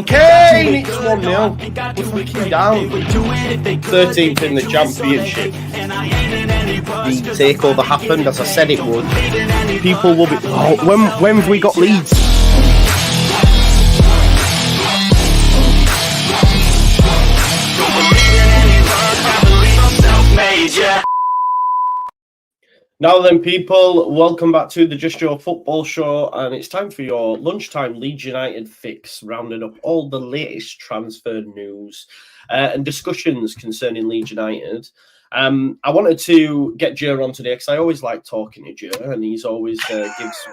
Kane, it's 1-0. We're fucking down. 13th in the championship. The takeover happened as I said it would. People will be. Oh, when have we got Leeds? Now then, people, welcome back to the Just Your Football Show, and it's time for your lunchtime Leeds United fix, rounding up all the latest transfer news and discussions concerning Leeds United. I wanted to get Jer on today because I always like talking to Jer, and he's always gives.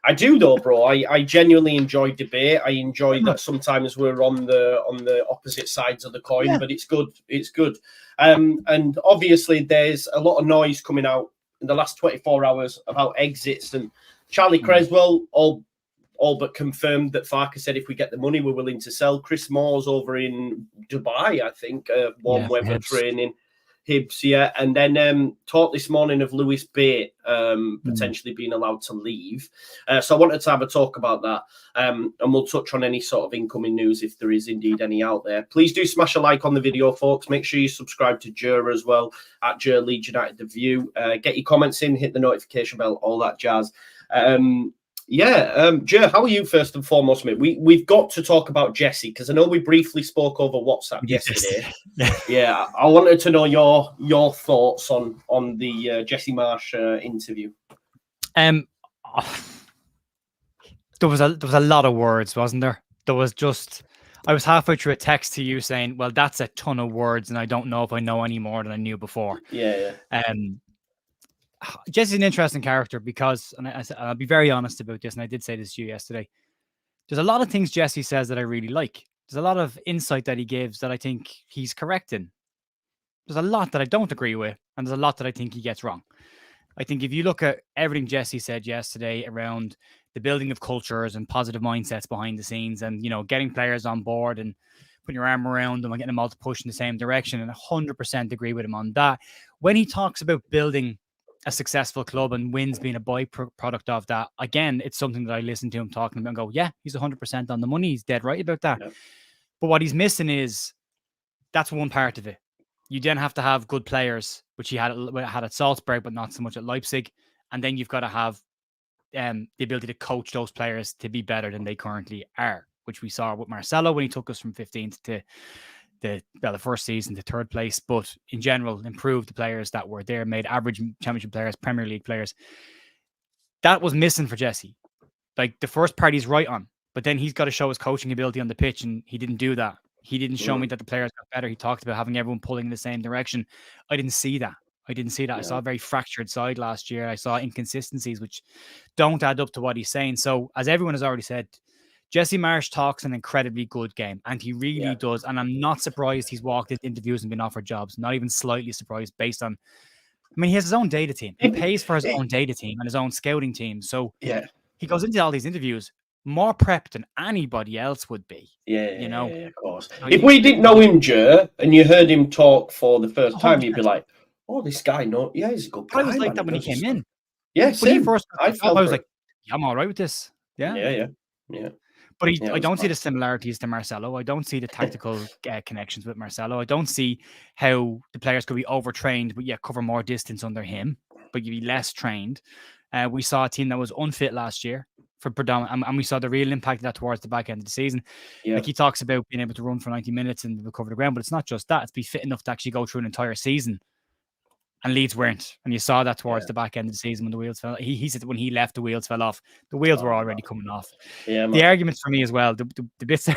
I do though, bro. I genuinely enjoy debate. I enjoy that sometimes we're on the opposite sides of the coin, but it's good. It's good. And obviously, there's a lot of noise coming out in the last 24 hours about exits, and Charlie Cresswell all but confirmed that Farke said if we get the money, we're willing to sell. Chris Moore's over in Dubai, I think, warm weather training. Hibs, yeah. And then talk this morning of Lewis Bate potentially being allowed to leave. So I wanted to have a talk about that. And we'll touch on any sort of incoming news if there is indeed any out there. Please do smash a like on the video, folks. Make sure you subscribe to Jer as well, at Jer Leeds United The View. Get your comments in, hit the notification bell, all that jazz. Jer, how are you first and foremost, mate? We've got to talk about Jesse because I know we briefly spoke over WhatsApp yesterday. Yeah, I wanted to know your thoughts on the Jesse Marsch interview. There was a lot of words, wasn't there? There was just I was halfway through a text to you saying, "Well, that's a ton of words, and I don't know if I know any more than I knew before." Yeah. Jesse's an interesting character because, and I'll be very honest about this, and I did say this to you yesterday, there's a lot of things Jesse says that I really like. There's a lot of insight that he gives that I think he's correct in. There's a lot that I don't agree with, and there's a lot that I think he gets wrong. I think if you look at everything Jesse said yesterday around the building of cultures and positive mindsets behind the scenes and, you know, getting players on board and putting your arm around them and getting them all to push in the same direction, and 100% agree with him on that. When he talks about building a successful club and wins being a byproduct of that, again, it's something that I listen to him talking about and go, yeah, he's 100% on the money. He's dead right about that. Yeah. But what he's missing is that's one part of it. You then have to have good players, which he had at Salzburg, but not so much at Leipzig. And then you've got to have the ability to coach those players to be better than they currently are, which we saw with Marcelo when he took us from 15th to the first season to third place, but in general, improved the players that were there, made average championship players, Premier League players. That was missing for Jesse. Like, the first part he's right on, but then he's got to show his coaching ability on the pitch, and he didn't do that. He didn't show me that the players got better. He talked about having everyone pulling in the same direction. I didn't see that. Yeah. I saw a very fractured side last year. I saw inconsistencies which don't add up to what he's saying. So, as everyone has already said, Jesse Marsch talks an incredibly good game, and he really does. And I'm not surprised he's walked into interviews and been offered jobs. Not even slightly surprised based on, I mean, he has his own data team. He pays for his own data team and his own scouting team. So he goes into all these interviews more prepped than anybody else would be. You know, of course. So if we didn't know him, Jer, and you heard him talk for the first time, you'd be like, "Oh, this guy, he's a good guy." I was like that when he came in. Yes, when he first, I was like, "I'm all right with this." Yeah. But I don't see the similarities to Marcelo. I don't see the tactical connections with Marcelo. I don't see how the players could be overtrained, but cover more distance under him, but you'd be less trained. We saw a team that was unfit last year for predominant, and we saw the real impact of that towards the back end of the season. Like, he talks about being able to run for 90 minutes and recover the ground, but it's not just that. It's be fit enough to actually go through an entire season. And Leeds weren't. And you saw that towards the back end of the season when the wheels fell. He said that when he left, the wheels fell off. The wheels were already coming off. The arguments for me as well, the bits,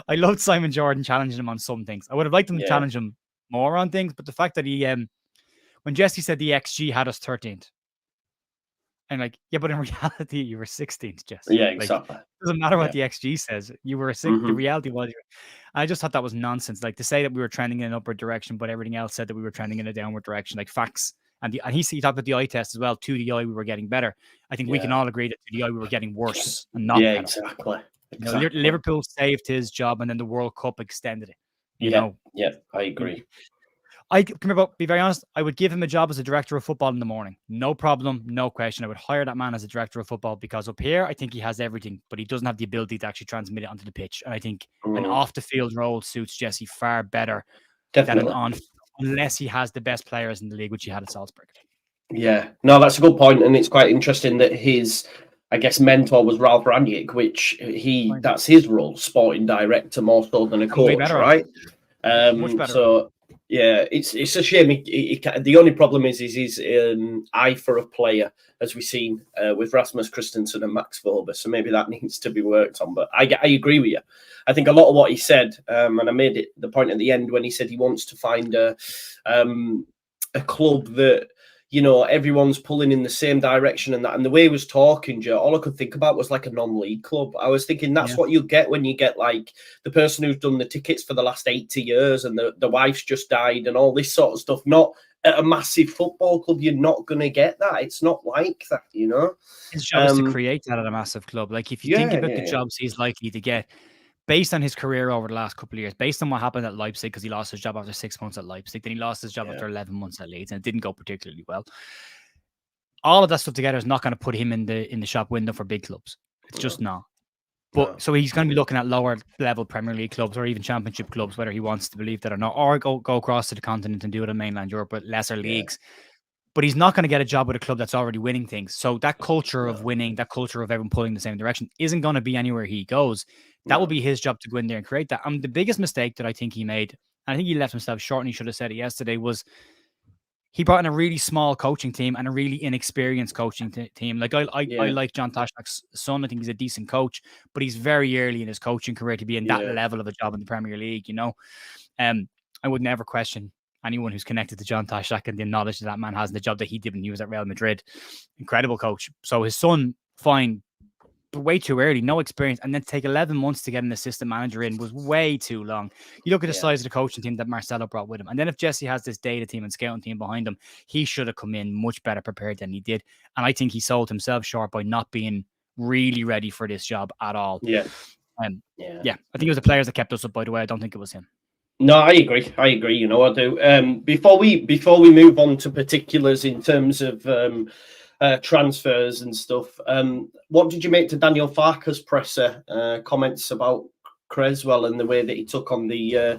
I loved Simon Jordan challenging him on some things. I would have liked him to challenge him more on things, but the fact that he, when Jesse said the XG had us 13th, I'm like, but in reality, you were 16th, Jesse. Yeah, exactly. Like, it doesn't matter what the XG says. You were 6th. The reality was, I just thought that was nonsense. Like, to say that we were trending in an upward direction, but everything else said that we were trending in a downward direction, like facts. And he talked about the eye test as well. To the eye, we were getting better. I think we can all agree that to the eye, we were getting worse and not better. Exactly. You know, Liverpool saved his job, and then the World Cup extended it. You know? Yeah, I agree. Be very honest, I would give him a job as a director of football in the morning. No problem, no question. I would hire that man as a director of football because up here, I think he has everything, but he doesn't have the ability to actually transmit it onto the pitch. And I think an off the field role suits Jesse far better than an on, unless he has the best players in the league, which he had at Salzburg. Yeah, no, that's a good point, and it's quite interesting that his, I guess, mentor was Ralph Rangnick, which that's his role, sporting director more so than a coach, right? Much better. So yeah, it's a shame. The only problem is his eye for a player, as we've seen with Rasmus Christensen and Max Vober. So maybe that needs to be worked on. But I agree with you. I think a lot of what he said, and I made the point at the end when he said he wants to find a club that, you know, everyone's pulling in the same direction and that. And the way he was talking, Joe, all I could think about was like a non-league club. I was thinking that's what you get when you get like the person who's done the tickets for the last 80 years and the wife's just died and all this sort of stuff. Not at a massive football club. You're not going to get that. It's not like that, you know? His job is to create that at a massive club. Like if you think about the jobs he's likely to get, based on his career over the last couple of years, based on what happened at Leipzig, because he lost his job after 6 months at Leipzig, then he lost his job after 11 months at Leeds, and it didn't go particularly well. All of that stuff together is not going to put him in the shop window for big clubs. It's just not. But so he's going to be looking at lower level Premier League clubs or even Championship clubs, whether he wants to believe that or not, or go across to the continent and do it in mainland Europe with lesser leagues. But he's not going to get a job with a club that's already winning things. So that culture of winning, that culture of everyone pulling the same direction isn't going to be anywhere he goes. That will be his job to go in there and create that. And the biggest mistake that I think he made, and I think he left himself short and he should have said it yesterday, was he brought in a really small coaching team and a really inexperienced coaching team. Like I like John Toshak's son. I think he's a decent coach, but he's very early in his coaching career to be in that level of a job in the Premier League, you know. I would never question anyone who's connected to John Toshak and the knowledge that man has in the job that he did when he was at Real Madrid. Incredible coach. So his son, fine, but way too early, no experience. And then to take 11 months to get an assistant manager in was way too long. You look at the size of the coaching team that Marcelo brought with him. And then if Jesse has this data team and scouting team behind him, he should have come in much better prepared than he did. And I think he sold himself short by not being really ready for this job at all. Yeah. I think it was the players that kept us up, by the way. I don't think it was him. No, I agree. You know, I do. Before we move on to particulars in terms of transfers and stuff, what did you make to Daniel Farke's presser comments about Cresswell and the way that he took on the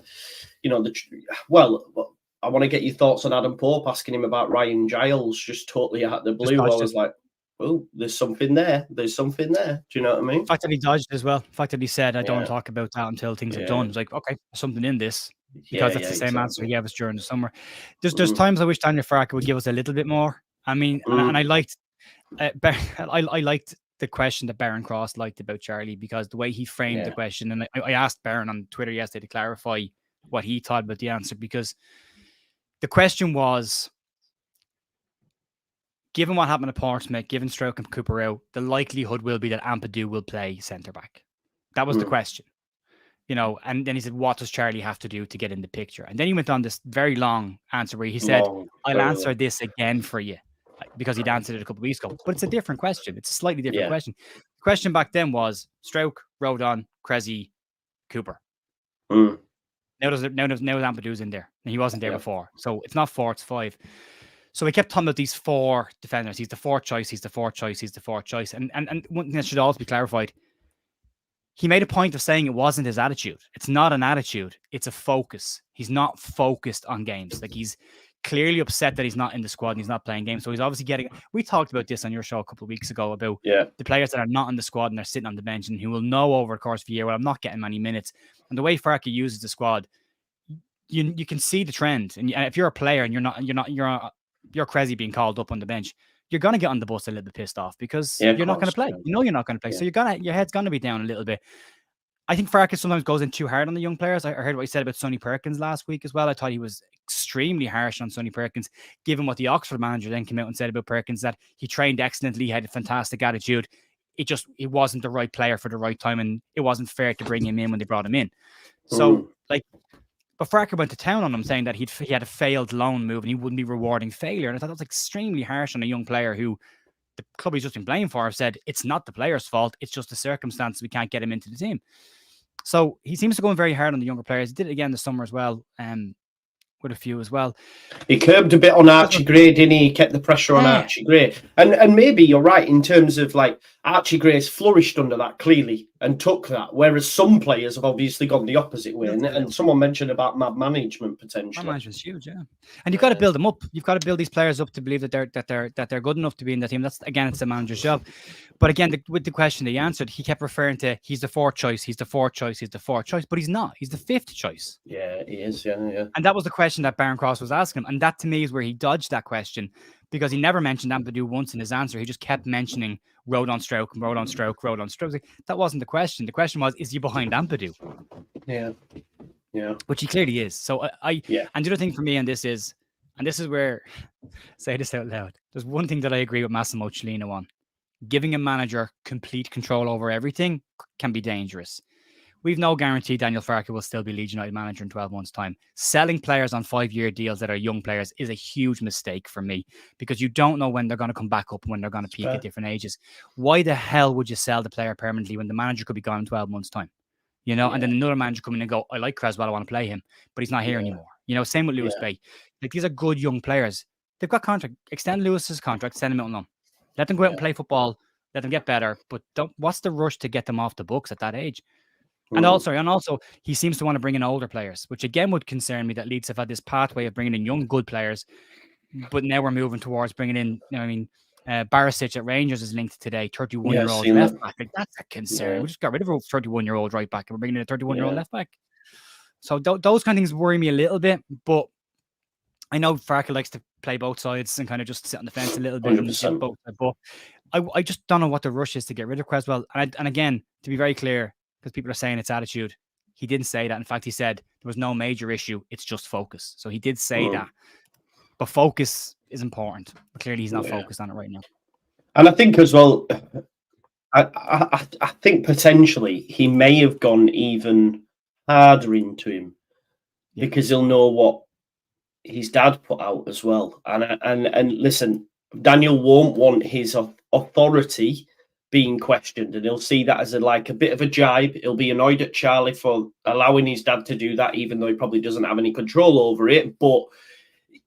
I want to get your thoughts on Adam Pope asking him about Ryan Giles just totally out of the blue. I was like, well, there's something there. There's something there. Do you know what I mean? The fact that he dodged as well. The fact that he said, I don't talk about that until things are done. It's like, okay, there's something in this. Because that's the same answer he gave us during the summer. There's times I wish Daniel Farke would give us a little bit more. I mean, and I liked I liked the question that Baron Cross liked about Charlie, because the way he framed the question, and I asked Baron on Twitter yesterday to clarify what he thought about the answer, because the question was, given what happened at Portsmouth, given Stroke and Cooper out, the likelihood will be that Ampadu will play centre back. That was the question. You know, and then he said, what does Charlie have to do to get in the picture? And then he went on this very long answer where he said, I'll answer this again for you, because he'd answered it a couple of weeks ago. But it's a different question. It's a slightly different question. The question back then was Stroke, Rodon, Cressy, Cooper. Now Ampadu's in there. And he wasn't there before. So it's not 4, it's 5. So we kept talking about these 4 defenders. He's the 4th choice, he's the 4th choice, he's the 4th choice. And one thing that should also be clarified, he made a point of saying it wasn't his attitude. It's not an attitude. It's a focus. He's not focused on games. Like, he's clearly upset that he's not in the squad and he's not playing games. So he's obviously getting... We talked about this on your show a couple of weeks ago about the players that are not in the squad and they're sitting on the bench and who will know over the course of the year, well, I'm not getting many minutes. And the way Farke uses the squad, you can see the trend. And if you're a player and you're Cressy being called up on the bench, you're going to get on the bus a little bit pissed off because you're not going to play. You know you're not going to play. So your head's going to be down a little bit. I think Farke sometimes goes in too hard on the young players. I heard what he said about Sonny Perkins last week as well. I thought he was extremely harsh on Sonny Perkins, given what the Oxford manager then came out and said about Perkins, that he trained excellently, he had a fantastic attitude. He wasn't the right player for the right time, and it wasn't fair to bring him in when they brought him in. So, but Farke went to town on him, saying that he had a failed loan move and he wouldn't be rewarding failure. And I thought that was extremely harsh on a young player who the club he's just been playing for said it's not the player's fault, it's just the circumstances we can't get him into the team. So he seems to go in very hard on the younger players. He did it again this summer as well. with a few as well. He curbed a bit on Archie Gray, didn't he? He kept the pressure on Archie Gray. And maybe you're right in terms of like Archie Gray's flourished under that clearly and took that, whereas some players have obviously gone the opposite way. And someone mentioned about mad management potentially. Mad management's huge, yeah. And you've got to build them up. You've got to build these players up to believe that they're good enough to be in the team. That's again, it's the manager's job. But again, with the question that he answered, he kept referring to he's the fourth choice, he's the fourth choice, he's the fourth choice, but he's not. He's the fifth choice. Yeah, he is. Yeah. And that was the question that Baron Cross was asking him. And that to me is where he dodged that question because he never mentioned Ampadu once in his answer. He just kept mentioning road on stroke, road on stroke, road on stroke. That wasn't the question. The question was, is he behind Ampadu? Yeah. Which he clearly is. So And the other thing for me on this is, and this is where, say this out loud, there's one thing that I agree with Massimo Cellino on. Giving a manager complete control over everything can be dangerous. We've no guarantee Daniel Farke will still be Leeds United manager in 12 months' time. Selling players on 5-year deals that are young players is a huge mistake for me because you don't know when they're going to come back up, when they're going to peak at different ages. Why the hell would you sell the player permanently when the manager could be gone in 12 months' time? You know, and then another manager come in and go, I like Cresswell, I want to play him, but he's not here anymore. You know, same with Lewis Bay. Like, these are good young players. They've got contract. Extend Lewis's contract, send him out on loan. Let them go out and play football. Let them get better. But what's the rush to get them off the books at that age? And also, he seems to want to bring in older players, which again would concern me that Leeds have had this pathway of bringing in young, good players, but now we're moving towards bringing in, Barisic at Rangers is linked today, 31-year-old left back. Like, that's a concern. We just got rid of a 31-year-old right back and we're bringing in a 31-year-old left back. So those kind of things worry me a little bit, but I know Farke likes to play both sides and kind of just sit on the fence a little bit. 100%. But I just don't know what the rush is to get rid of Cresswell. And again, to be very clear, because people are saying it's attitude, he didn't say that. In fact, he said there was no major issue. It's just focus. So he did say that. But focus is important. But clearly he's not focused on it right now. And I think as well, I think potentially he may have gone even harder into him because he'll know what his dad put out as well. And listen, Daniel won't want his authority being questioned, and he'll see that as a bit of a jibe. He'll be annoyed at Charlie for allowing his dad to do that, even though he probably doesn't have any control over it. But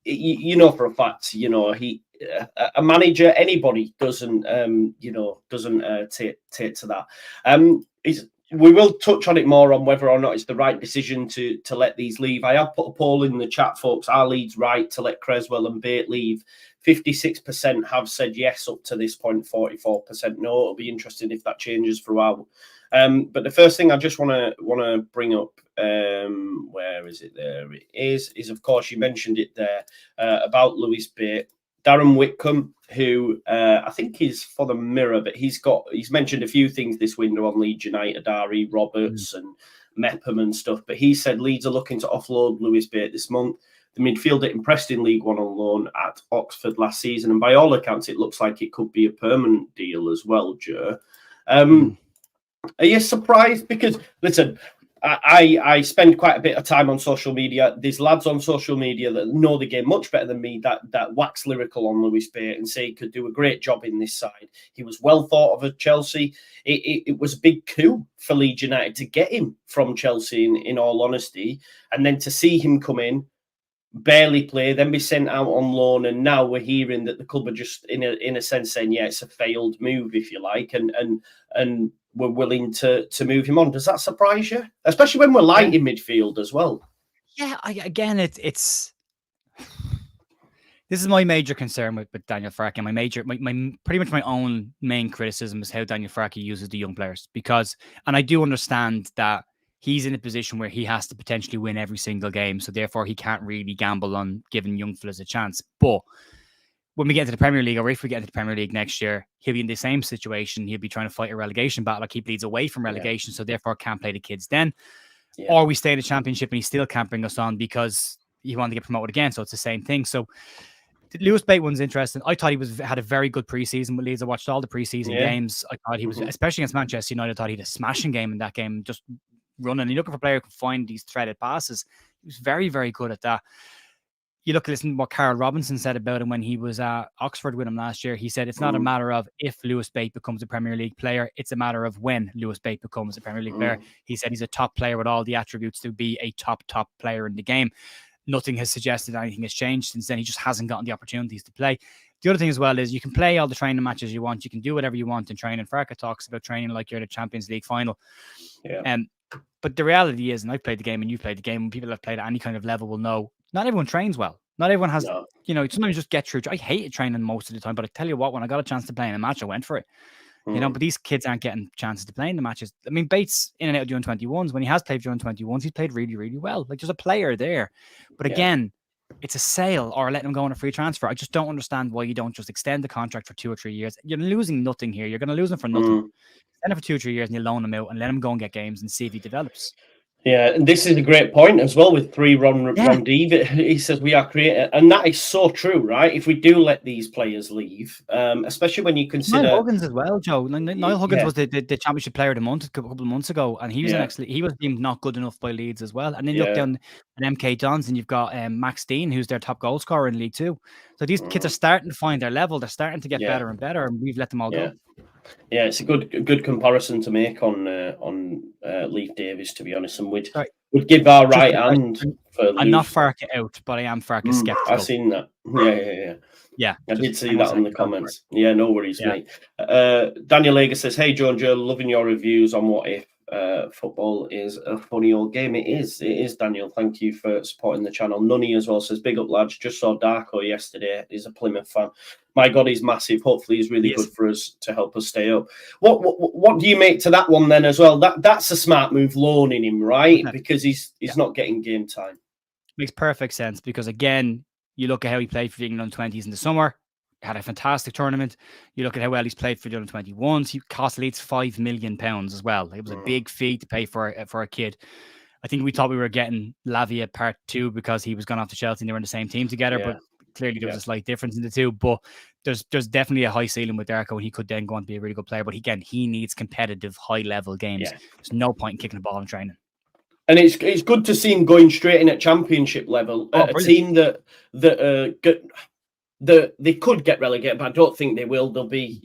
you know for a fact, you know, a manager, anybody doesn't take to that. We will touch on it more on whether or not it's the right decision to let these leave. I have put a poll in the chat, folks. Are Leeds right to let Cresswell and Bate leave? 56% have said yes up to this point, 44% no. It'll be interesting if that changes throughout. But the first thing I just want to bring up, where is it? There it is of course you mentioned it there about Lewis Bate. Darren Whitcomb, who I think is for the Mirror, but he's mentioned a few things this window on Leeds United, Ari Roberts and Mepham and stuff. But he said Leeds are looking to offload Lewis Bate this month. The midfielder impressed in League One on loan at Oxford last season, and by all accounts, it looks like it could be a permanent deal as well, Joe. Are you surprised? Because listen, I spend quite a bit of time on social media. There's lads on social media that know the game much better than me that wax lyrical on Lewis Bate and say he could do a great job in this side. He was well thought of at Chelsea. It was a big coup for Leeds United to get him from Chelsea, in all honesty, and then to see him come in, barely play, then be sent out on loan, and now we're hearing that the club are just in a sense saying, yeah, it's a failed move, if you like, and we're willing to move him on. Does that surprise you? Especially when we're light in midfield as well. Yeah, it's this is my major concern with Daniel Farke. My pretty much my own main criticism is how Daniel Farke uses the young players, and I do understand that he's in a position where he has to potentially win every single game, so therefore he can't really gamble on giving young fellas a chance. But when we get into the Premier League, or if we get into the Premier League next year, he'll be in the same situation. He'll be trying to fight a relegation battle, or keep Leeds away from relegation, so therefore can't play the kids then. Yeah. Or we stay in the Championship and he still can't bring us on because he wanted to get promoted again, so it's the same thing. So the Lewis Bate one's interesting. I thought he had a very good preseason with Leeds. I watched all the preseason games. I thought he was, especially against Manchester United, I thought he had a smashing game in that game, just running. You're looking for a player who can find these threaded passes. He was very, very good at that. You listen to what Carl Robinson said about him when he was at Oxford with him last year. He said it's not a matter of if Lewis Bate becomes a Premier League player, it's a matter of when Lewis Bate becomes a Premier League player. He said he's a top player with all the attributes to be a top player in the game. nothing has suggested anything has changed since then. He just hasn't gotten the opportunities to play. The other thing as well is you can play all the training matches you want. You can do whatever you want in training. Farke talks about training like you're in a Champions League final. Yeah. But the reality is, and I've played the game and you've played the game, and people that have played at any kind of level will know, not everyone trains well. Not everyone has, sometimes you just get through. I hated training most of the time, but I tell you what, when I got a chance to play in a match, I went for it. But these kids aren't getting chances to play in the matches. I mean, Bates in and out of the under-21s, when he has played under-21s, he's played really, really well. Like, there's a player there. But again, it's a sale or letting him go on a free transfer. I just don't understand why you don't just extend the contract for 2 or 3 years. You're losing nothing here. You're going to lose him for nothing. Extend it for 2 or 3 years and you loan him out and let him go and get games and see if he develops. Yeah, and this is a great point as well with Ron D. He says we are creating, and that is so true, right? If we do let these players leave, especially when you consider Niall Huggins as well, Joe. Niall Huggins was the championship player of the month a couple of months ago, and he was he was deemed not good enough by Leeds as well. And then you look down at MK Dons, and you've got Max Dean, who's their top goal scorer in League Two. So these kids are starting to find their level. They're starting to get better and better, and we've let them all go. Yeah, it's a good comparison to make on Leif Davis, to be honest, and we'd give our right hand for Leif. I'm not Farke out, but I am Farke skeptical. I've seen that. Yeah. I did see that in the comments. Yeah, no worries, mate. Daniel Lager says, "Hey, Joe and Joe, loving your reviews on What If. Football is a funny old game." It is, Daniel. Thank you for supporting the channel. Nunny as well says, "Big up, lads. Just saw Darko yesterday. He's a Plymouth fan. My God, he's massive. Hopefully he's really good for us to help us stay up." What do you make to that one then as well? That's a smart move, loaning him, right? Because he's not getting game time. Makes perfect sense, because again, you look at how he played for the England 20s in the summer. Had a fantastic tournament. You look at how well he's played for the under-21s. He cost Leeds £5 million as well. It was a big fee to pay for a kid. I think we thought we were getting Lavia part 2 because he was gone off to Chelsea and they were in the same team together. But clearly there was a slight difference in the two. But there's definitely a high ceiling with Darko, and he could then go on to be a really good player. But again, he needs competitive, high-level games. There's no point in kicking the ball in training. And it's good to see him going straight in at championship level. A team that they could get relegated, but I don't think they will. They'll be,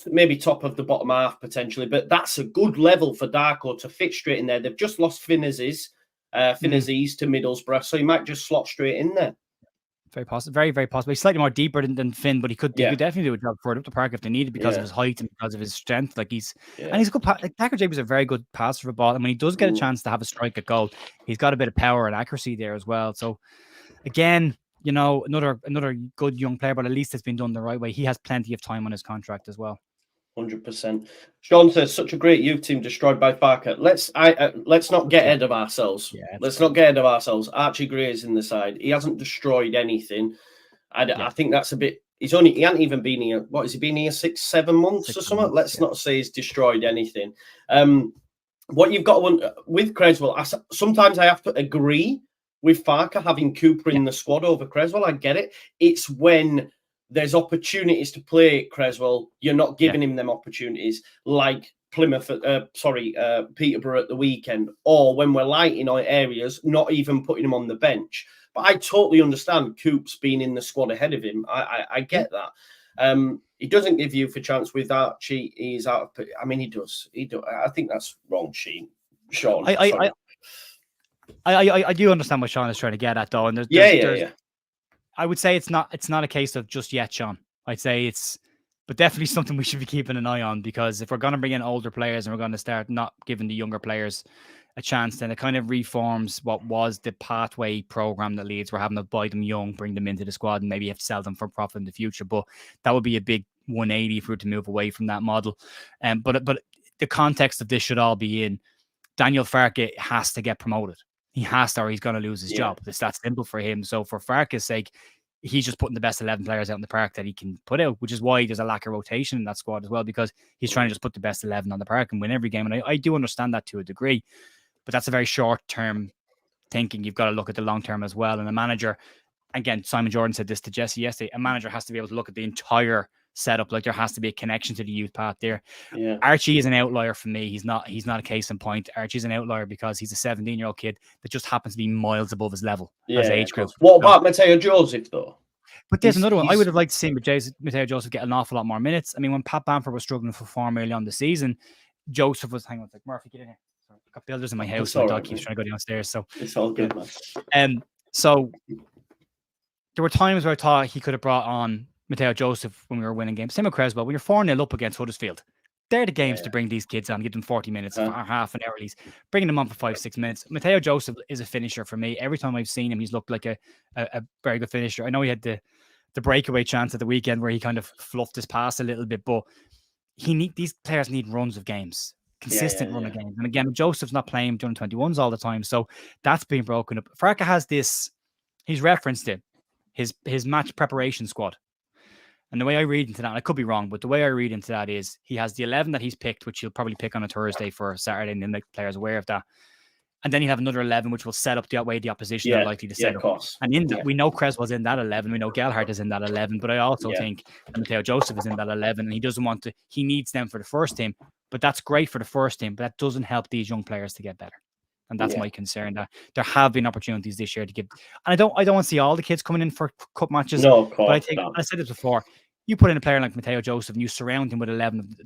maybe top of the bottom half potentially. But that's a good level for Darko to fit straight in there. They've just lost Finazes to Middlesbrough, so he might just slot straight in there. Very possible, very, very possible. He's slightly more deeper than Finn, but he could definitely do a job for it up the park if they needed, because of his height and because of his strength. And he's a good. Tacker James is a very good passer for the ball, and when he does get a chance to have a strike at goal, he's got a bit of power and accuracy there as well. So, again, another good young player, but at least it's been done the right way. He has plenty of time on his contract as well. 100%. Sean says, "Such a great youth team destroyed by Farke." Let's not get ahead of ourselves. Let's not get ahead of ourselves. Archie Gray is in the side. He hasn't destroyed anything. I think that's a bit. He hasn't even been here. What has he been here? 6-7 months or something? Let's not say he's destroyed anything. What you've got with Cresswell, sometimes I have to agree with Farke having Cooper in the squad over Cresswell. I get it. It's when there's opportunities to play Cresswell, you're not giving him them opportunities, like Peterborough at the weekend, or when we're light in our areas, not even putting him on the bench. But I totally understand Coop's being in the squad ahead of him. I get that. He doesn't give you for chance with Archie. He's out of. I mean, he does. I think that's wrong, Sean. I do understand what Sean is trying to get at, though, and there's I would say it's not a case of just yet, Sean. I'd say but definitely something we should be keeping an eye on, because if we're going to bring in older players and we're going to start not giving the younger players a chance, then it kind of reforms what was the pathway program that Leeds were having to buy them young, bring them into the squad, and maybe have to sell them for profit in the future. But that would be a big 180 if we were to move away from that model. But the context of this should all be in Daniel Farke has to get promoted. He has to, or he's going to lose his job. It's that simple for him. So for Farke's sake, he's just putting the best 11 players out in the park that he can put out, which is why there's a lack of rotation in that squad as well, because he's trying to just put the best 11 on the park and win every game. And I do understand that to a degree, but that's a very short-term thinking. You've got to look at the long-term as well. And a manager, again, Simon Jordan said this to Jesse yesterday, a manager has to be able to look at the entire setup. Like, there has to be a connection to the youth path there. Archie is an outlier for me. He's not a case in point. Archie's an outlier because he's a 17-year-old kid that just happens to be miles above his level as age group. What about Mateo Joseph, though? But there's another one. I would have liked to see Mateo Joseph get an awful lot more minutes. I mean, when Pat Bamford was struggling for form early on the season, Joseph was hanging on, like, Murphy, get in here. Sorry, I've got builders in my house, so my dog keeps trying to go downstairs. So it's all good, man. So there were times where I thought he could have brought on Mateo Joseph when we were winning games. Same with Cresswell. When you're 4-0 up against Huddersfield, they're the games to bring these kids on, give them 40 minutes, half an hour at least, bringing them on for 5-6 minutes. Mateo Joseph is a finisher for me. Every time I've seen him, he's looked like a very good finisher. I know he had the breakaway chance at the weekend where he kind of fluffed his pass a little bit, but these players need runs of games, consistent run of games. And again, Joseph's not playing during 21s all the time, so that's being broken up. Farke has this, he's referenced it, his match preparation squad. And the way I read into that, and I could be wrong, but the way I read into that is he has the 11 that he's picked, which he'll probably pick on a Thursday for Saturday, and then make players aware of that. And then he'll have another 11, which will set up the way the opposition are likely to set up. And in that, we know Cresswell's in that 11. We know Gelhardt is in that 11. But I also think that Mateo Joseph is in that 11, and he doesn't want to. He needs them for the first team. But that's great for the first team. But that doesn't help these young players to get better. And that's my concern. That there have been opportunities this year to give. And I don't want to see all the kids coming in for cup matches. No, of course. But I think I said this before. You put in a player like Mateo Joseph and you surround him with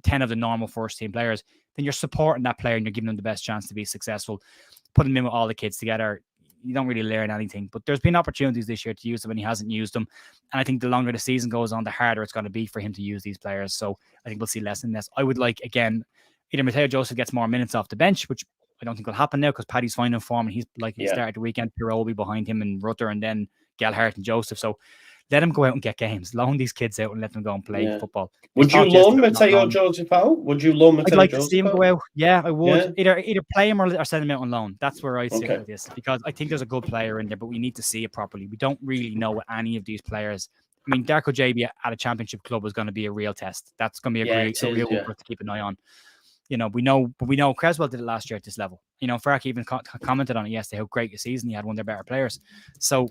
10 of the normal first team players, then you're supporting that player and you're giving them the best chance to be successful. Putting him in with all the kids together, you don't really learn anything. But there's been opportunities this year to use them and he hasn't used them. And I think the longer the season goes on, the harder it's going to be for him to use these players. So I think we'll see less and less. I would like, again, either Mateo Joseph gets more minutes off the bench, which I don't think will happen now because Paddy's finding form and he's likely to start the weekend. Pirro will be behind him and Rutter and then Gelhardt and Joseph. So let them go out and get games. Loan these kids out and let them go and play football. Would you loan Mateo Joseph out? Would you loan Mateo Joseph out? I'd like to see him go out. Yeah, I would. Yeah. Either play him or send him out on loan. That's where I sit with this because I think there's a good player in there, but we need to see it properly. We don't really know any of these players. I mean, Darko JB at a championship club is going to be a real test. That's going to be a real one to keep an eye on. You know, we know Cresswell did it last year at this level. You know, Farke even commented on it yesterday, how great a season he had, one of their better players. So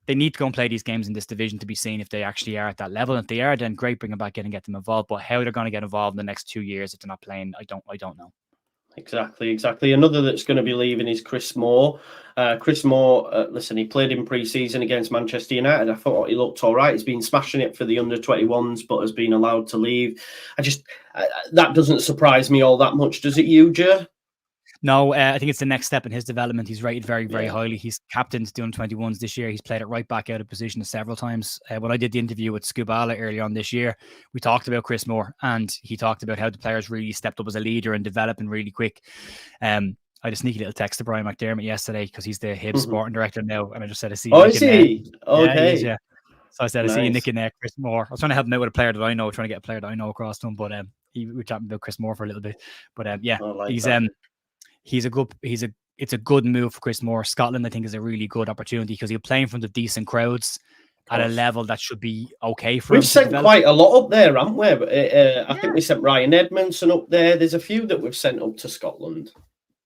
they need to go and play these games in this division to be seen if they actually are at that level. If they are, then great, bring them back in and get them involved. But how they're going to get involved in the next 2 years if they're not playing, I don't know. Exactly. Another that's going to be leaving is Chris Moore. Chris Moore, listen, he played in pre-season against Manchester United. I thought he looked all right. He's been smashing it for the under-21s, but has been allowed to leave. That doesn't surprise me all that much. Does it you, Jer? No, I think it's the next step in his development. He's rated very, very highly. He's captained the under-21s this year. He's played it right back out of position several times. When I did the interview with Scubala earlier on this year, we talked about Chris Moore and he talked about how the players really stepped up as a leader and developing really quick. I had a sneaky little text to Brian McDermott yesterday because he's the Hibs sporting director now. And I just said, I see you. Oh, is he? Okay. Yeah. So I said, I see you nicking Chris Moore. I was trying to help him out with a player that I know, trying to get a player that I know across to him. But we were chatting about Chris Moore for a little bit. But it's a good move for Chris Moore. Scotland, I think, is a really good opportunity because he'll play in front of decent crowds at a level that should be okay for him. We've sent quite a lot up there, haven't we? I think we sent Ryan Edmondson up there. There's a few that we've sent up to Scotland.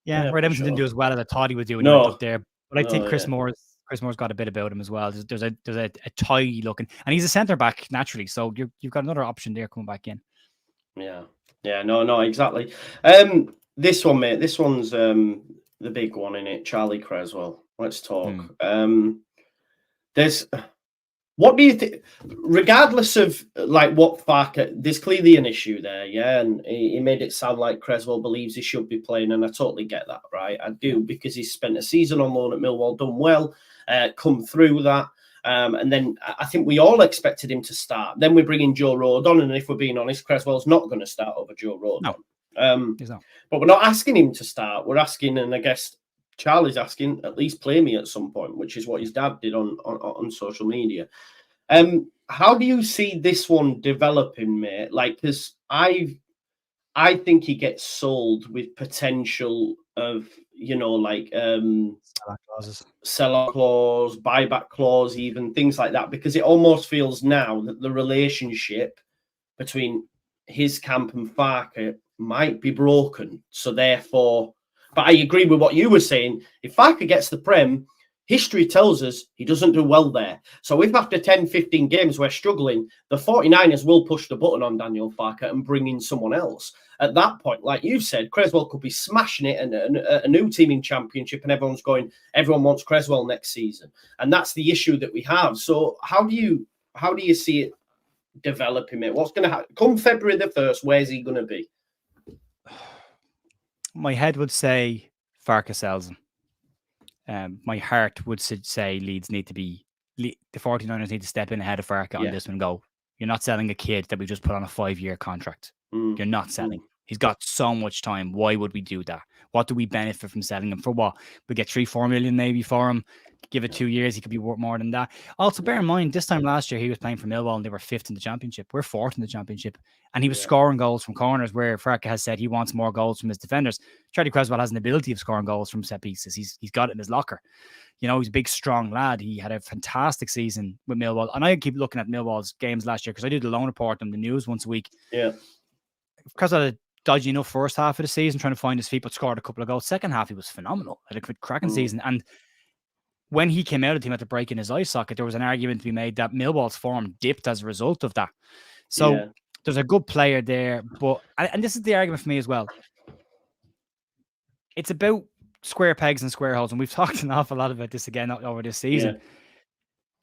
Yeah, Ryan Edmondson didn't do as well as I thought he would do when he went up there. But I think Chris Moore's got a bit about him as well. There's a tidy looking, and he's a centre back naturally. So you've got another option there coming back in. Yeah, no, exactly. This one, mate. This one's the big one in it. Charlie Cresswell. Let's talk. What do you think? Regardless of like what Farke, there's clearly an issue there, and he made it sound like Cresswell believes he should be playing, and I totally get that, right? I do because he's spent a season on loan at Millwall, done well, come through that. And then I think we all expected him to start. Then we bring in Joe Rodon, and if we're being honest, Cresswell's not going to start over Joe Rodon. No. But we're not asking him to start. We're asking, and I guess Charlie's asking, at least play me at some point, which is what his dad did on social media. How do you see this one developing, mate? Like, because I think he gets sold with potential of, sell-out clause, buyback clause, even things like that, because it almost feels now that the relationship between his camp and Farke might be broken. So therefore, but I agree with what you were saying. If Farke gets the Prem, history tells us he doesn't do well there. So if after 10, 15 games we're struggling, the 49ers will push the button on Daniel Farke and bring in someone else. At that point, like you said, Cresswell could be smashing it and a new team in Championship, and everyone wants Cresswell next season. And that's the issue that we have. So how do you see it developing, mate? What's going to happen? Come February the 1st, where's he going to be? My head would say Farke sells him. my heart would say Leeds need to be, the 49ers need to step in ahead of Farke on this one and go, you're not selling a kid that we just put on a 5-year contract. You're not selling. He's got so much time. Why would we do that? What do we benefit from selling him? For what? We get 3-4 million maybe for him. Give it 2 years, he could be worth more than that. Also, bear in mind, this time last year, he was playing for Millwall and they were 5th in the championship. We're 4th in the championship. And he was scoring goals from corners, where Farke has said he wants more goals from his defenders. Charlie Cresswell has an ability of scoring goals from set pieces. He's got it in his locker. You know, he's a big, strong lad. He had a fantastic season with Millwall. And I keep looking at Millwall's games last year because I do the loan report on the news once a week. Yeah. Cresswell had a dodgy enough first half of the season, trying to find his feet, but scored a couple of goals. Second half, he was phenomenal. Had a cracking season. And when he came out of the team at the break in his eye socket, there was an argument to be made that Millwall's form dipped as a result of that. So there's a good player there, but and this is the argument for me as well. It's about square pegs and square holes, and we've talked an awful lot about this again over this season.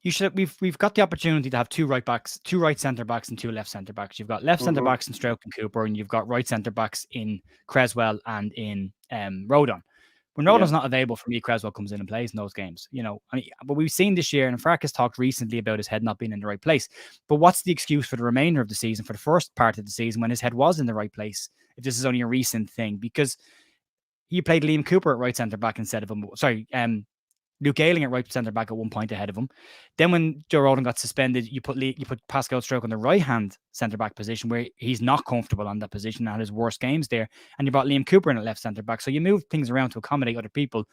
You should we've got the opportunity to have 2 right backs, 2 right centre backs, and 2 left centre backs. You've got left centre backs in Stroke and Cooper, and you've got right centre backs in Cresswell and in Rodon. When Rodon's not available for me, Cresswell comes in and plays in those games. You know, but we've seen this year, and Farke has talked recently about his head not being in the right place. But what's the excuse for the remainder of the season, for the first part of the season, when his head was in the right place? If this is only a recent thing, because he played Liam Cooper at right centre back instead of him. Sorry, Luke Ayling at right centre back at one point ahead of him. Then when Joe Rodon got suspended, you put Pascal Stroke on the right hand centre back position, where he's not comfortable on that position, had his worst games there, and you brought Liam Cooper in at left centre back. So you move things around to accommodate other people.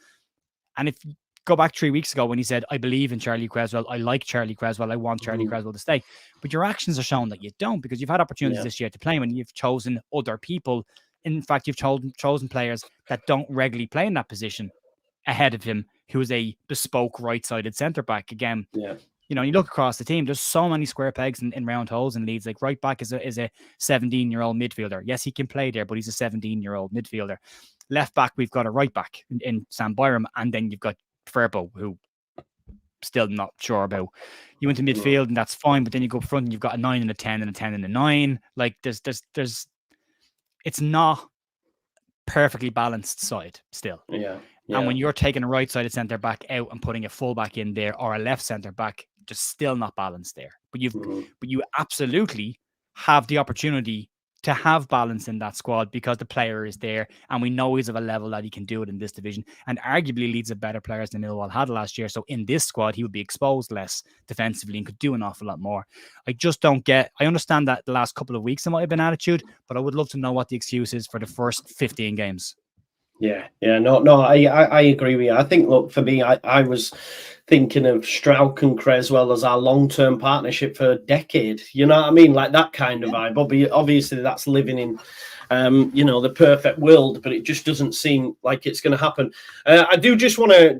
And if you go back 3 weeks ago when he said, "I believe in Charlie Cresswell, I like Charlie Cresswell, I want Charlie Cresswell to stay," but your actions are showing that you don't, because you've had opportunities this year to play him and you've chosen other people. In fact, you've chosen players that don't regularly play in that position ahead of him, who is a bespoke right-sided centre-back. Again, you know, you look across the team, there's so many square pegs in round holes in Leeds. Like, right back is a 17-year-old midfielder. Yes, he can play there, but he's a 17-year-old midfielder. Left back, we've got a right back in Sam Byram, and then you've got Furbo, who still not sure about. You went to midfield, and that's fine, but then you go front, and you've got a 9 and a 10 and a 10 and a 9. Like, there's it's not perfectly balanced side still. And when you're taking a right-sided centre-back out and putting a fullback in there, or a left centre-back, just still not balanced there. But you absolutely have the opportunity to have balance in that squad, because the player is there, and we know he's of a level that he can do it in this division. And arguably Leeds have better players than Millwall had last year. So in this squad, he would be exposed less defensively and could do an awful lot more. I just don't get. I understand that the last couple of weeks there might have been attitude, but I would love to know what the excuse is for the first 15 games. No, I agree with you. I think, look, for me, I was thinking of Strauch and Cresswell as our long-term partnership for a decade. You know what I mean? Like that kind of vibe. Obviously, that's living in, the perfect world, but it just doesn't seem like it's going to happen. I do just want to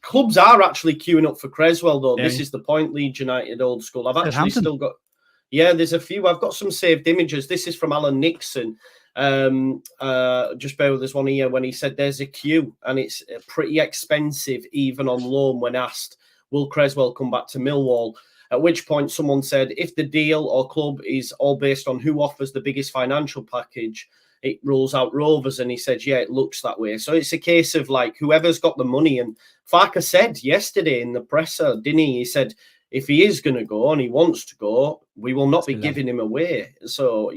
clubs are actually queuing up for Cresswell, though. This is the point, Leeds United old school. I've actually still got, there's a few. I've got some saved images. This is from Alan Nixon. Just bear with us one here, when he said there's a queue and it's pretty expensive even on loan, when asked will Cresswell come back to Millwall, at which point someone said if the deal or club is all based on who offers the biggest financial package, it rules out Rovers. And he said it looks that way. So it's a case of like whoever's got the money. And Farke said yesterday in the presser, didn't he said if he is going to go and he wants to go, we will not be giving him away. So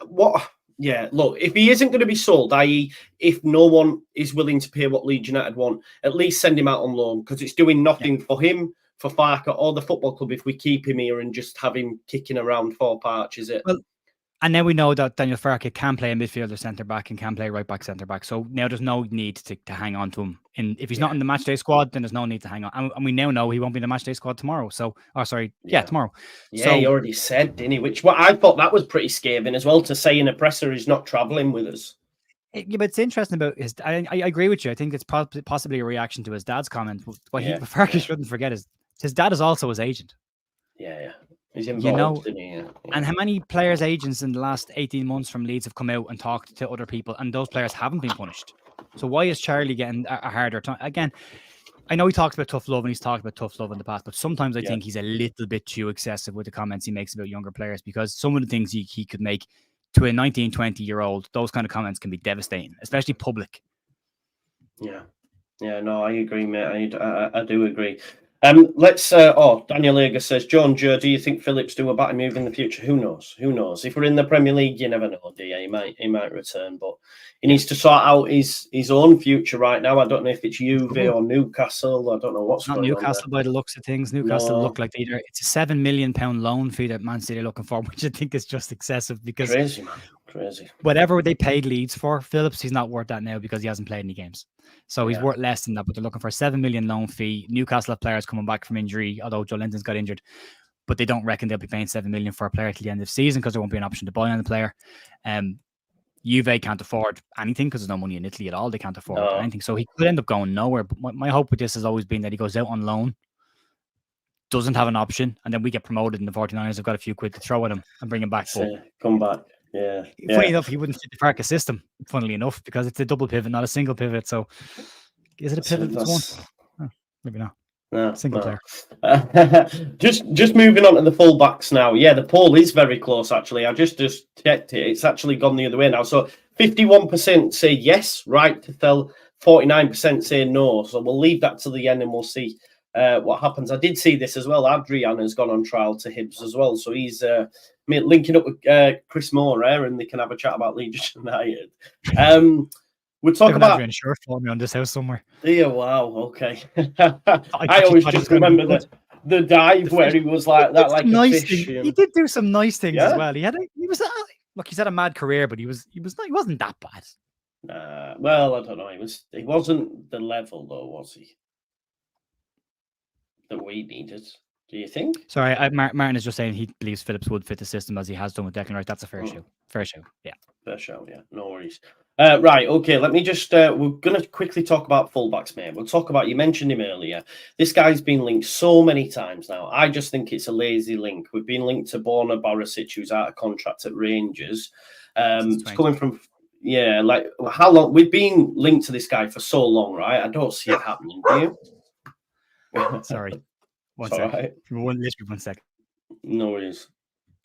look, if he isn't going to be sold, i.e. if no one is willing to pay what Leeds United want, at least send him out on loan, because it's doing nothing for him, for Farke, or the football club if we keep him here and just have him kicking around four parch, is it? Well, and now we know that Daniel Farke can play a midfielder centre-back and can play right-back centre-back. So now there's no need to hang on to him. And if he's not in the matchday squad, then there's no need to hang on. And we now know he won't be in the matchday squad tomorrow. Tomorrow. So, he already said, didn't he? I thought that was pretty scathing as well, to say in a presser he's not travelling with us. But it's interesting about his. I agree with you. I think it's possibly a reaction to his dad's comment. What Farke shouldn't forget is his dad is also his agent. He's involved, isn't he? And how many players' agents in the last 18 months from Leeds have come out and talked to other people, and those players haven't been punished? So why is Charlie getting a harder time? Again, I know he talks about tough love, and he's talked about tough love in the past, but sometimes I think he's a little bit too excessive with the comments he makes about younger players, because some of the things he could make to a 19, 20-year-old, those kind of comments can be devastating, especially public. Yeah. Yeah, no, I agree, mate. I do agree. Let's. Daniel Eger says, John Joe, do you think Phillips do a better move in the future? Who knows? Who knows? If we're in the Premier League, you never know, do you? He might return, but he needs to sort out his own future right now. I don't know if it's Juve or Newcastle. I don't know what's Not going on there. Newcastle by the looks of things. Newcastle look like it's a £7 million loan fee that Man City are looking for, which I think is just excessive because crazy, man, crazy. Whatever they paid Leeds for Phillips, he's not worth that now because he hasn't played any games. So he's worth less than that, but they're looking for a £7 million loan fee. Newcastle have players coming back from injury, although Joe Linton's got injured, but they don't reckon they'll be paying £7 million for a player till the end of the season because there won't be an option to buy on the player. Juve can't afford anything because there's no money in Italy at all. They can't afford anything. So he could end up going nowhere. But my hope with this has always been that he goes out on loan, doesn't have an option, and then we get promoted and the 49ers have got a few quid to throw at him and bring him back. Come back. Yeah. Funny enough, he wouldn't fit the Farke system, funnily enough, because it's a double pivot, not a single pivot. So is it a pivot that's one? Oh, maybe not. No, single player. Just moving on to the fullbacks now. Yeah, the poll is very close, actually. I just checked it. It's actually gone the other way now. So 51% say yes, right to tell, 49% say no. So we'll leave that to the end and we'll see what happens. I did see this as well. Adrian has gone on trial to Hibs as well. So he's linking up with Chris Moore and they can have a chat about Leeds United. We'll talk about Adrian shirt for me on this house somewhere. Yeah, wow, okay. I always just remember the dive where he was like that, like a fish. He did do some nice things as well. He had a mad career, but he wasn't that bad. Well, I don't know. He wasn't the level though, was he? That we needed. Do you think? Sorry, Martin is just saying he believes Phillips would fit the system as he has done with Declan Rice. That's a fair show. Fair show, yeah. Fair show, yeah. No worries. Right, okay. Let me just. We're going to quickly talk about fullbacks, mate. We'll talk about. You mentioned him earlier. This guy's been linked so many times now. I just think it's a lazy link. We've been linked to Borna Barisic, who's out of contract at Rangers. It's coming from. Yeah, like how long? We've been linked to this guy for so long, right? I don't see it happening. Do you? Sorry. One second. Right. Literally 1 second. No worries.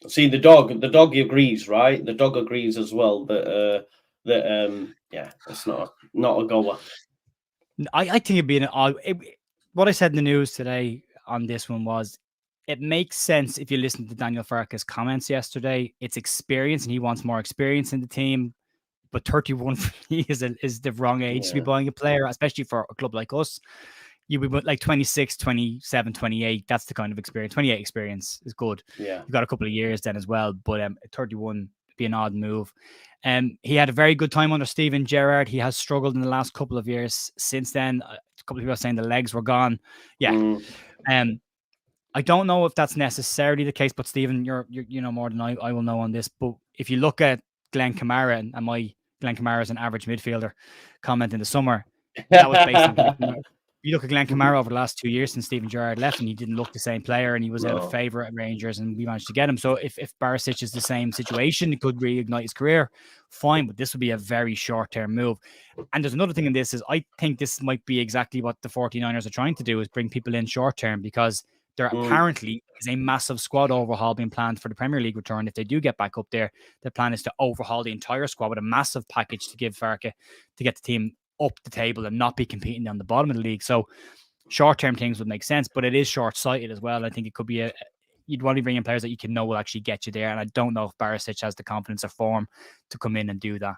See the dog agrees, right? The dog agrees as well that it's not a goer. I think it'd be an odd. What I said in the news today on this one was, it makes sense if you listen to Daniel Farke's comments yesterday. It's experience, and he wants more experience in the team. But 31 for me is the wrong age to be buying a player, especially for a club like us. You would like 26, 27, 28. That's the kind of experience. 28 experience is good. Yeah. You've got a couple of years then as well. But 31 be an odd move. He had a very good time under Steven Gerrard. He has struggled in the last couple of years since then. A couple of people are saying the legs were gone. Yeah. I don't know if that's necessarily the case, but Stephen, you know more than I will know on this. But if you look at Glenn Kamara and my Glenn Kamara is an average midfielder comment in the summer, that was based on Glenn Kamara. You look at Glenn Kamara over the last 2 years since Steven Gerrard left, and he didn't look the same player, and he was out of favour at Rangers, and we managed to get him. So if Barisic is the same situation, it could reignite his career, fine, but this would be a very short-term move. And there's another thing in this is I think this might be exactly what the 49ers are trying to do, is bring people in short-term, because there apparently is a massive squad overhaul being planned for the Premier League return. If they do get back up there, the plan is to overhaul the entire squad with a massive package to give Farke to get the team up the table and not be competing on the bottom of the league. So short-term things would make sense, but it is short-sighted as well. I think it could be you'd want to bring in players that you can know will actually get you there. And I don't know if Barisic has the confidence or form to come in and do that.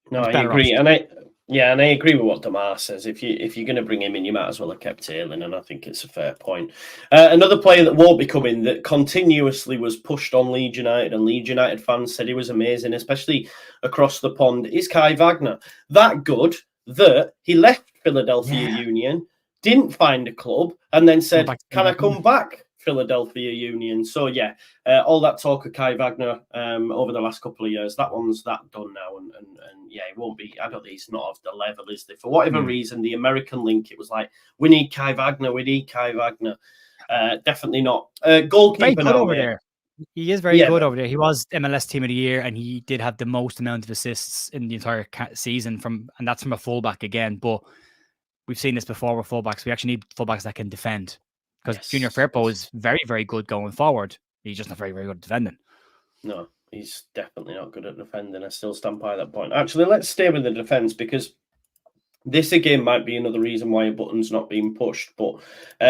No, I agree. And I agree with what Damar says. If you're going to bring him in, you might as well have kept Taylor, and I think it's a fair point. Another player that won't be coming, that continuously was pushed on Leeds United, and Leeds United fans said he was amazing, especially across the pond, is Kai Wagner. That good that he left Philadelphia Union, didn't find a club, and then said, "Can I come back, Philadelphia Union?" So all that talk of Kai Wagner over the last couple of years, that one's that done now, and it won't be. I don't think he's not of the level, is there? For whatever reason, the American link, it was like, we need Kai Wagner. Definitely not. Goalkeeper now, over there. He is very good over there. He was MLS Team of the Year, and he did have the most amount of assists in the entire season, and that's from a fullback again. But we've seen this before with fullbacks. We actually need fullbacks that can defend, because Junior Firpo is very, very good going forward. He's just not very, very good at defending. No, he's definitely not good at defending. I still stand by that point. Actually, let's stay with the defence, because This again might be another reason why a button's not being pushed. But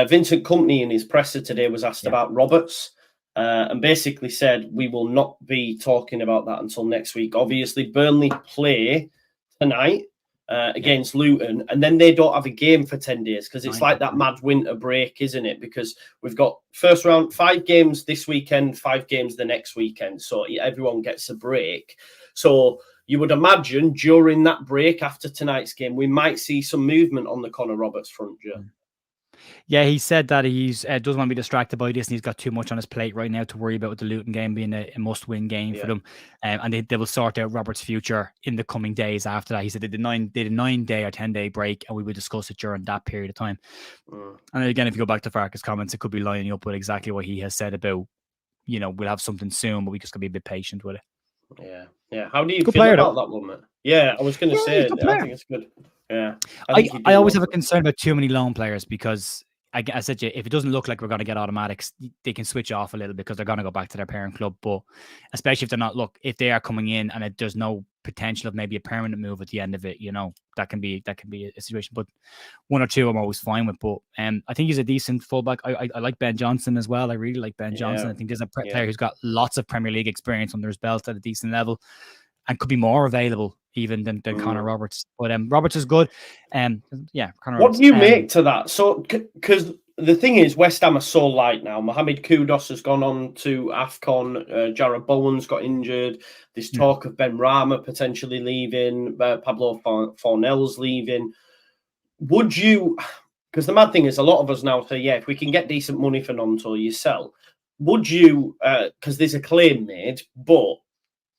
Vincent Kompany in his presser today was asked about Roberts and basically said, we will not be talking about that until next week. Obviously, Burnley play tonight against Luton, and then they don't have a game for 10 days because it's like that mad winter break, isn't it? Because we've got first round 5 games this weekend, 5 games the next weekend. So everyone gets a break. So you would imagine during that break after tonight's game, we might see some movement on the Conor Roberts front, Joe. Yeah, he said that he's doesn't want to be distracted by this, and he's got too much on his plate right now to worry about with the Luton game being a must-win game for them. And they will sort out Roberts' future in the coming days after that. He said they did a 9-day or 10-day break, and we would discuss it during that period of time. And again, if you go back to Farke's comments, it could be lining up with exactly what he has said about, we'll have something soon, but we just got to be a bit patient with it. Yeah. How do you feel about that one, mate? Yeah, I was going to say, I think it's good. Yeah. I always have a concern about too many loan players because I said, if it doesn't look like we're going to get automatics, they can switch off a little because they're going to go back to their parent club. But especially if they're not, if they are coming in and there's no potential of maybe a permanent move at the end of it, that can be a situation. But 1 or 2 I'm always fine with. But I think he's a decent fullback. I like Ben Johnson as well. I really like Ben Johnson. I think there's a player who's got lots of Premier League experience under his belt at a decent level and could be more available even than Conor Roberts. But Roberts is good. Conor what do you make to that? So, because the thing is, West Ham are so light now. Mohamed Kudus has gone on to AFCON. Jarrod Bowen's got injured. There's talk of Ben Rama potentially leaving. Pablo Fornell's leaving. Would you... Because the mad thing is, a lot of us now say, if we can get decent money for Nonto, you sell. Would you... Because there's a claim made, but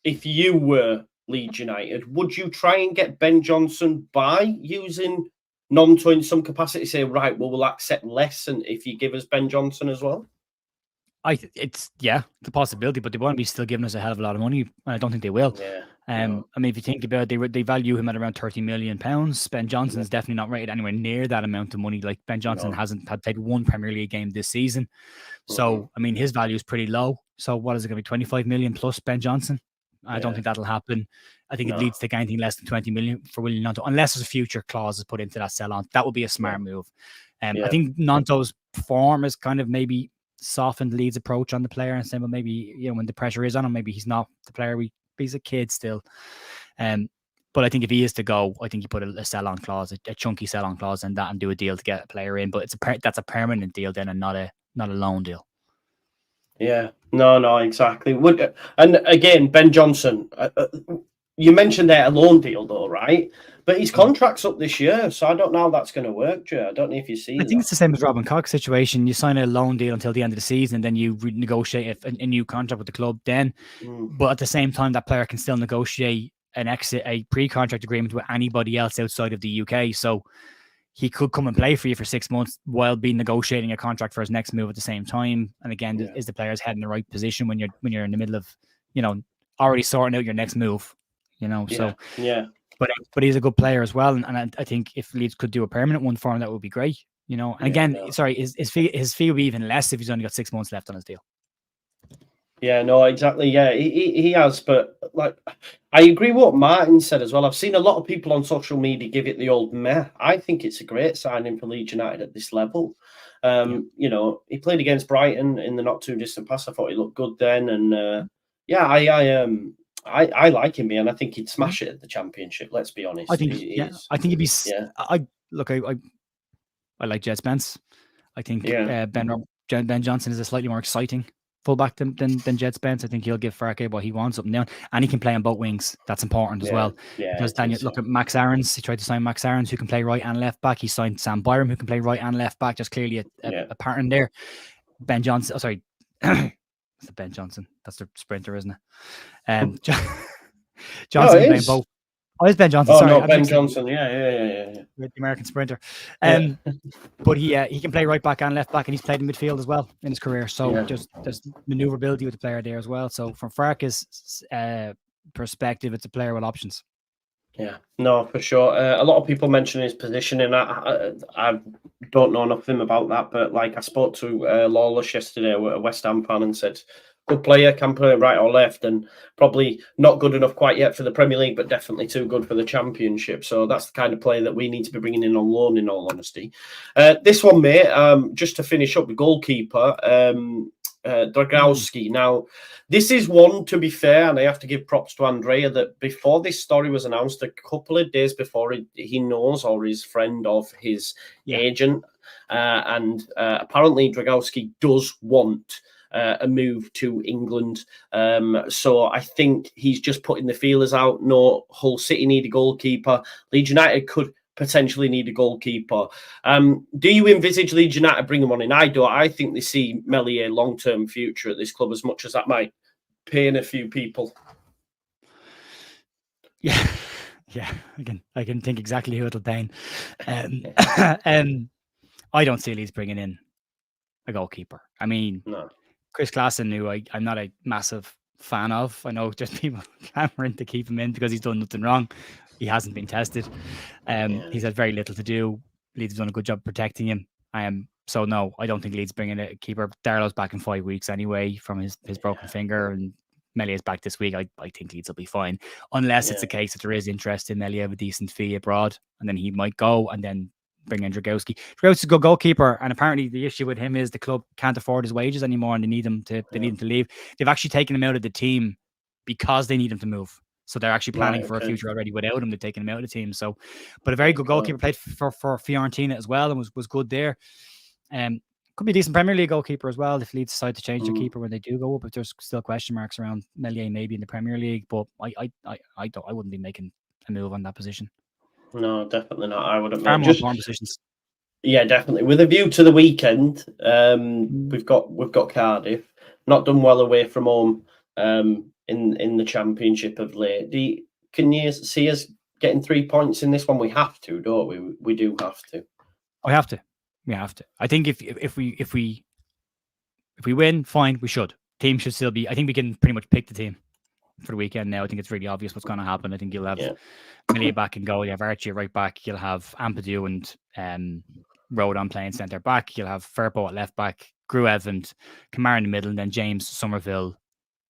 if you were Leeds United, would you try and get Ben Johnson by using Nonto in some capacity? Say, right, well, we'll accept less, and if you give us Ben Johnson as well? It's a possibility, but they won't be still giving us a hell of a lot of money. I don't think they will. I mean, if you think about it, they value him at around £30 million. Ben Johnson is definitely not rated anywhere near that amount of money. Like Ben Johnson hasn't played 1 Premier League game this season, so I mean his value is pretty low. So what is it going to be? 25 million plus Ben Johnson? I don't think that'll happen. I think it leads to anything less than 20 million for William Nonto, unless there's a future clause put into that sell on. That would be a smart move. I think Nonto's form has kind of maybe softened Leeds' approach on the player and saying, well, maybe when the pressure is on him, maybe he's not the player. He's a kid still. But I think if he is to go, I think you put a sell on clause, a chunky sell on clause, and do a deal to get a player in. But that's a permanent deal then, and not a loan deal. Yeah, no, exactly. And again, Ben Johnson, you mentioned that a loan deal though, right? But his contract's up this year, so I don't know how that's going to work, Joe. I don't know if you see. I think it's the same as Robin Cox's situation. You sign a loan deal until the end of the season, and then you renegotiate a new contract with the club. Then, but at the same time, that player can still negotiate a pre-contract agreement with anybody else outside of the UK. So he could come and play for you for 6 months while being negotiating a contract for his next move at the same time. And again, is the player's head in the right position when you're in the middle of, already sorting out your next move, So but he's a good player as well. And I think if Leeds could do a permanent one for him, that would be great, And again, his fee would be even less if he's only got 6 months left on his deal. Yeah, no, exactly. Yeah, he has. But I agree with what Martin said as well. I've seen a lot of people on social media give it the old meh. I think it's a great signing for Leeds United at this level. He played against Brighton in the not too distant past. I thought he looked good then. And I like him, and I think he'd smash it at the Championship. Let's be honest. I think he'd be. I like Jed Spence. I think Ben Johnson is a slightly more exciting fullback than Jed Spence. I think he'll give Farke what he wants up and down, and he can play on both wings. That's important as well. Because look at Max Aarons. He tried to sign Max Aarons, who can play right and left back. He signed Sam Byram, who can play right and left back. Just clearly a pattern there. Ben Johnson. Oh, sorry. That's Ben Johnson. That's the sprinter, isn't it? Johnson playing both. Oh, it's Ben Johnson. Sorry, Ben Johnson. Yeah. The American sprinter. But he can play right back and left back, and he's played in midfield as well in his career. So there's maneuverability with the player there as well. So from Farke's perspective, it's a player with options. Yeah, no, for sure. A lot of people mention his positioning. I don't know nothing about that, but I spoke to Lawless yesterday, a West Ham fan, and said good player, can play right or left, and probably not good enough quite yet for the Premier League, but definitely too good for the Championship. So that's the kind of player that we need to be bringing in on loan, in all honesty. This one, mate, just to finish up, the goalkeeper, Dragowski. Now, this is one, to be fair, and I have to give props to Andrea, that before this story was announced, a couple of days before, he knows, or his friend of his agent, and apparently Dragowski does want a move to England. So I think he's just putting the feelers out. No, Hull City need a goalkeeper. Leeds United could potentially need a goalkeeper. Do you envisage Leeds United bringing one in? I do. I think they see Meslier long-term future at this club, as much as that might pain a few people. Yeah. I can think exactly who it'll pain. I don't see Leeds bringing in a goalkeeper. I mean, no. Chris Klassen, who I'm not a massive fan of. I know just people clamoring to keep him in because he's done nothing wrong. He hasn't been tested. He's had very little to do. Leeds have done a good job protecting him. So no, I don't think Leeds bringing a keeper. Darlow's back in 5 weeks anyway from his broken finger, and Melia's back this week. I think Leeds will be fine, unless it's a case that there is interest in Melia of a decent fee abroad, and then he might go, and then bring in Dragowski. Dragowski's a good goalkeeper, and apparently the issue with him is the club can't afford his wages anymore, and they need him to leave. They've actually taken him out of the team because they need him to move. So they're actually planning for a future already without him. They're taking him out of the team. So, but a very good goalkeeper, played for Fiorentina as well, and was good there. Could be a decent Premier League goalkeeper as well if Leeds decide to change their keeper when they do go up. But there's still question marks around Meslier maybe in the Premier League. But I wouldn't be making a move on that position. No, definitely not. I wouldn't. Far more important positions. Yeah, definitely. With a view to the weekend, we've got Cardiff. Not done well away from home in the Championship of late. Can you see us getting 3 points in this one? We have to, don't we? We do have to. We have to. I think if we win, fine. We should. Team should still be. I think we can pretty much pick the team for the weekend now. I think it's really obvious what's going to happen. I think you'll have Melia back and goal. You have Archie right back. You'll have Ampadu and Rodon playing centre back. You'll have Firpo at left back, Gruev and Kamara in the middle, and then James, Somerville,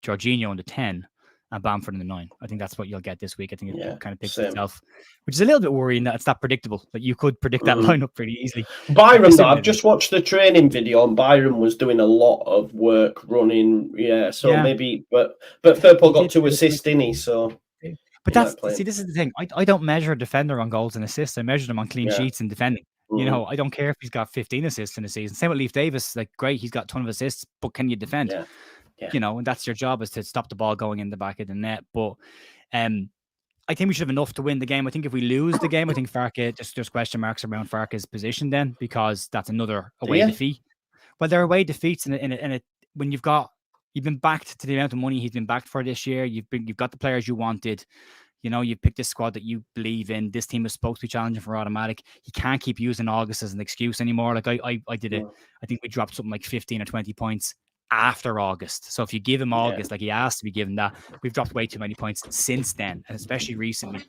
Jorginho in the 10, and Bamford in the 9. I think that's what you'll get this week. I think it kind of picks itself, which is a little bit worrying that it's that predictable. That you could predict that lineup pretty easily. Byron, though, I've just watched the training video, and Byron was doing a lot of work running. Maybe, but Firpo got 2 assists, didn't he? So. But this is the thing. I don't measure a defender on goals and assists. I measure them on clean sheets and defending. You know, I don't care if he's got 15 assists in a season. Same with Leif Davis. Like, great, he's got a ton of assists, but can you defend? You know, and that's your job, is to stop the ball going in the back of the net. But I think we should have enough to win the game. I think if we lose the game, I think Farke, there's question marks around Farke's position then, because that's another away defeat. Well, they're away defeats when you've been backed to the amount of money he's been backed for this year. You've got the players you wanted. You know, you've picked this squad that you believe in. This team is supposed to be challenging for automatic. You can't keep using August as an excuse anymore. Like I did it. I think we dropped something like 15 or 20 points after August. So if you give him August, like he asked to be given that, we've dropped way too many points since then, and especially recently.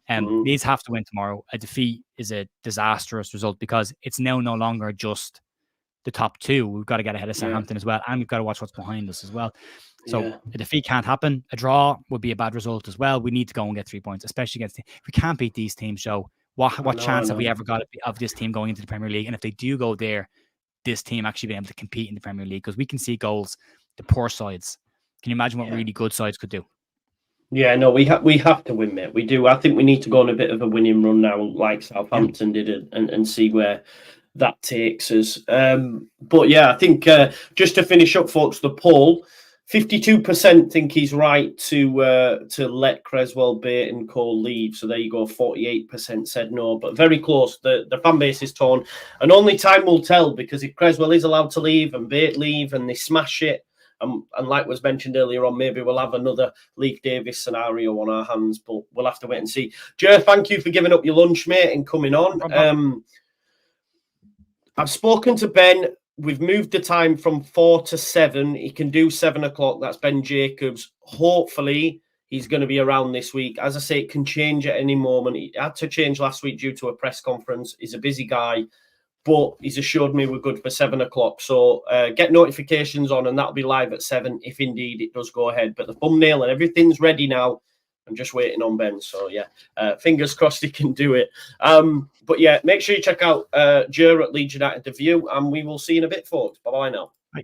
Leeds have to win tomorrow. A defeat is a disastrous result because it's now no longer just the top 2. We've got to get ahead of Southampton as well, and we've got to watch what's behind us as well. So a defeat can't happen. A draw would be a bad result as well. We need to go and get 3 points, especially against. If we can't beat these teams, Joe, what chance have we ever got of this team going into the Premier League? And if they do go there, this team actually being able to compete in the Premier League, because we can see goals, the poor sides. Can you imagine what really good sides could do? Yeah, no, we have to win, mate. We do. I think we need to go on a bit of a winning run now, like Southampton did, and see where that takes us. But yeah, I think just to finish up, folks, the poll, 52% think he's right to let Cresswell, Bate and Cole leave. So there you go. 48% said no, but very close. The fan base is torn, and only time will tell, because if Cresswell is allowed to leave and Bate leave and they smash it, and like was mentioned earlier on, maybe we'll have another Leif Davis scenario on our hands, but we'll have to wait and see. Jer, thank you for giving up your lunch, mate, and coming on. I've spoken to Ben. We've moved the time from 4 to 7. He can do 7 o'clock. That's Ben Jacobs. Hopefully, he's going to be around this week. As I say, it can change at any moment. It had to change last week due to a press conference. He's a busy guy. but he's assured me we're good for 7 o'clock. So get notifications on, and that'll be live at 7 if indeed it does go ahead. But the thumbnail and everything's ready now. I'm just waiting on Ben. So yeah, fingers crossed he can do it. But yeah, make sure you check out Jer at Leeds United The View, and we will see you in a bit, folks. Bye bye now. Bye.